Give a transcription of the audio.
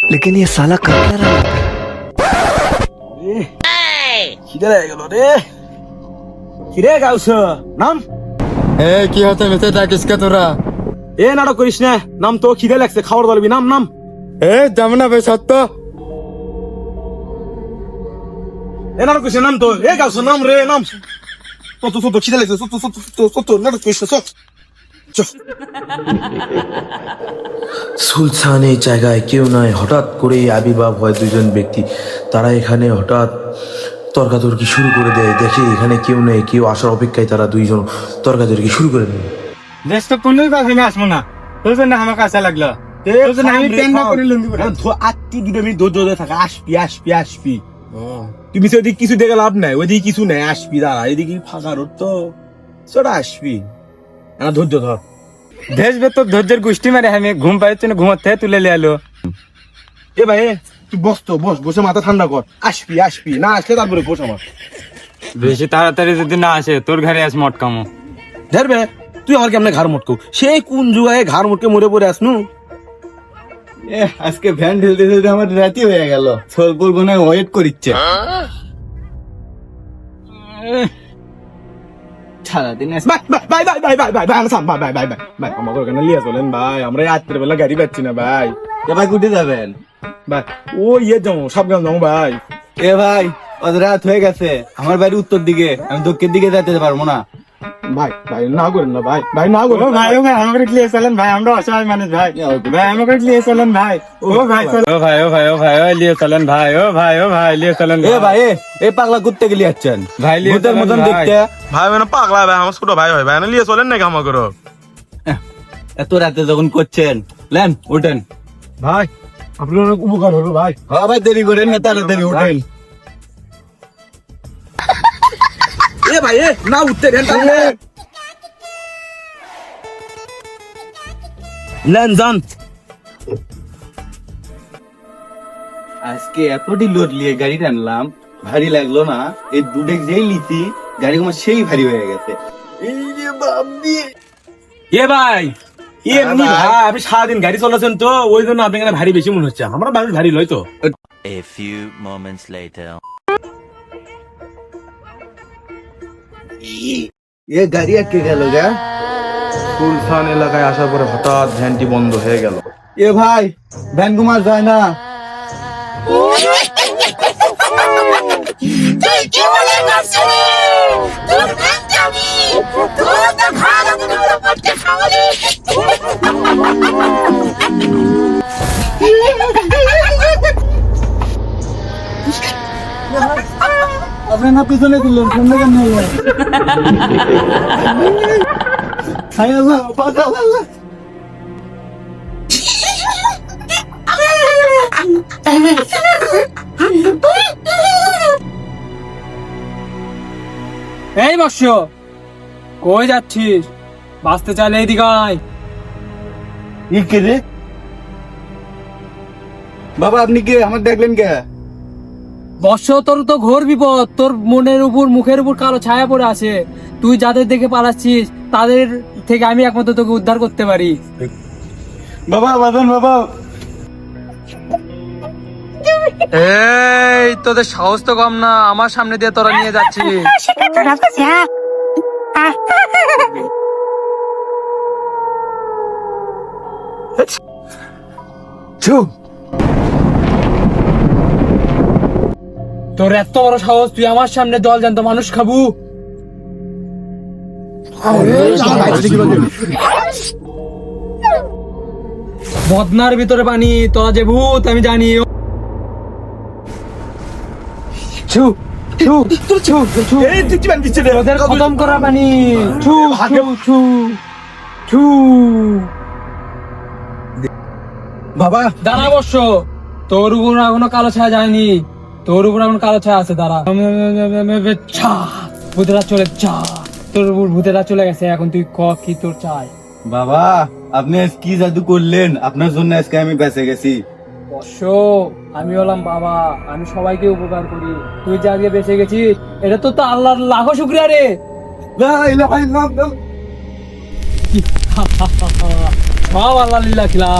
लेकिन ये साला कर क्या रहा है? খিদে লেগে গেল রে। খিদে গাউছ নাম এ কি হতে মেতে ডাকিস কে তোরা? এ নাটক করিস না, নাম তো খিদে লাগছে, খাবার দলবি, নাম নাম। এ যাম না বে সত্য। এ নাটক করিস না, নাম তো এ গাউছ নাম রে, নাম তো তো তো খিদে লাগছে, তো তো তো তো নাটক করিস না, চল। সুলতান এই জায়গায় কেউ নয়, হঠাৎ করেই আবির্ভাব হয় দুজন ব্যক্তি। তারা এখানে হঠাৎ তর্কাতর্কি শুরু করে দেয়। দেখে এখানে কেউ নেই, কেউ আসার অপেক্ষায় তারা দুইজন তর্কাতর্কি শুরু করে দেয়। দেশ তো কোনোই কাছে না আসবো না, তোর জন্য আমার কাছে লাগলো। তোর জন্য আমি প্যান না করে লুঙ্গি পরে। আত্মি 2 মিনিট ধৈর্য ধরে থাকা, আসবি আসবি আসবি। তুমি সে ওদিকে কিছু দেখে লাভ নাই, ওইদিকে কিছু নাই, আসবি দাঁড়া, এদিকে ফাঁকা রোড তো, সেটা আসবি, ধৈর্য ধর। দেশ বে তোর ধৈর্যের গোষ্ঠী মারে আমি ঘুম পাইছি না, ঘুমাতে তুলে লিয়ে আলো। এ ভাই তুই বস তো, বসে মাথা ঠান্ডা কর, আসবি আসবি, না আসলে তারপরে বস আমার। বেশি তাড়াতাড়ি যদি না আসে তোর ঘরে আস মটকামো। ধরবে তুই আমার কেমনে ঘাড় মোটকো, সেই কোন যুগায় ঘাড় মোটকে মরে পড়ে আসনু। আজকে ভ্যান ঢেলতে ঢেলতে আমার রাতি হয়ে গেল, সোলপুর মনে ওয়েট করিচ্ছে সারাদিন। ভাই ভাই ভাই ভাই ভাই ভাই ভাই ভাই ভাই ভাই ভাই ভাই ভাই আমাকে ওখানে লিয়ে চলেন ভাই, আমরা রাত্রে বেলা গাড়ি পাচ্ছি না ভাই। ভাই কুটে যাবেন? ভাই ও ইয়ে যাবো, সাবধান যাবো ভাই। এ ভাই অত রাত হয়ে গেছে, আমার বাড়ি উত্তর দিকে, আমি দক্ষিণ দিকে যেতে পারবো না। ভাই ভাই না করেন না ভাই, ভাই না করেন ভাই ও ভাই আমাকে লিয়ে চলেন ভাই, আমরা অসহায় মানুষ ভাই, ভাই আমাকে লিয়ে চলেন ভাই। ও ভাই ও ভাই ও ভাই ও ভাই ও লিয়ে চলেন ভাই, ও ভাই ও ভাই লিয়ে চলেন। এ ভাই এ পাগলা কুত্তে গেলে যাচ্ছেন ভাই লিয়ে ভূতের মতন চলেন দেখতে। ভাই মানে পাগলা ভাই, আমার ছোট ভাই হয় ভাই, না লিয়ে চলেন নাকি আমাকে? এত রাতে যখন করছেন লেন উঠেন ভাই আপনার অনেক উপকার হলো ভাই। হ্যাঁ ভাই দেরি করেন না, তাড়াতাড়ি উঠেন। এ ভাই এ না উঠতে দেন লেন যান। আজকে এতটি লোড নিয়ে গাড়ি টানলাম, ভারী লাগলো না? এই দুধে যেই লিচি গাড়ি আমার সেই ভারী হয়ে গেছে। এই যে বাপ দিয়ে এ ভাই এমনি ভাই। ভাই, আপনি সারাদিন গাড়ি চলাচ্ছেন তো, ওই জন্য আপনি এখানে ভারী বেশি মনে হচ্ছে, আমরা মানুষ ভারী লয় তো। A few moments later. এ গাড়ি আটকে গেল গা। সুলতান এলাকায় আসার পরে হঠাৎ ভ্যানটি বন্ধ হয়ে গেল। এ ভাই ভ্যান ঘুমার যায় না। তুই কি বলে করছিলি? তোর ভাঙাবি, তোর তো ভালো করে করতে খাওয়ালি। আপনি না পিছনে দিলেন, সামনে কেন হলো? হাই আল্লাহ, বাঁচাও আল্লাহ। এই বর্ষ, কই যাচ্ছিস? বাঁচতে চাইলে এইদিকে আয়। ই কে রে? বাবা আপনি কে, আমার দেখলেন কে? বর্ষ, তোর তো ঘোর বিপদ, তোর মনের উপর মুখের উপর কালো ছায়া পড়ে আছে। তুই যাদের দেখে পালাচ্ছিস তাদের থেকে আমি একমাত্র তোকে উদ্ধার করতে পারি। বাবা বাঁচান বাবা। এই তোদের সাহস তো কম না, আমার সামনে দিয়ে তোরা নিয়ে যাচ্ছিস। চুপ। তোর এত বড় সাহস, তুই আমার সামনে দল জানতো মানুষ খাবু? বদনার ভিতরে পানি, তোরা যে ভূত আমি জানি। চুপ চুপ চুপ চুপ। এই তুই কি বানিয়েছিস রে? তোদের খতম করা পানি। ছু ছু ছু ছু। বাবা দাঁড়া বর্ষ, তোর উপর এখনো কালো ছায়া যায়নি, তোর উপর এখন কালো ছায়া আছে। দাঁড়া, ভূতেরা চলে যা, তোর উপর ভূতেরা চলে গেছে, এখন তুই ক কি তোর চাই? বাবা আপনি আজ কি জাদু করলেন? আপনার জন্য আজকে আমি বেঁচে গেছি। বর্ষ, আমি হলাম বাবা, আমি সবাইকে উপকার করি। তুই যে আজকে বেঁচে গেছিস, এটা তো তো আল্লাহর লাখো শুক্রিয়া রে। সব আল্লাহ লিল্লাহ খিলা।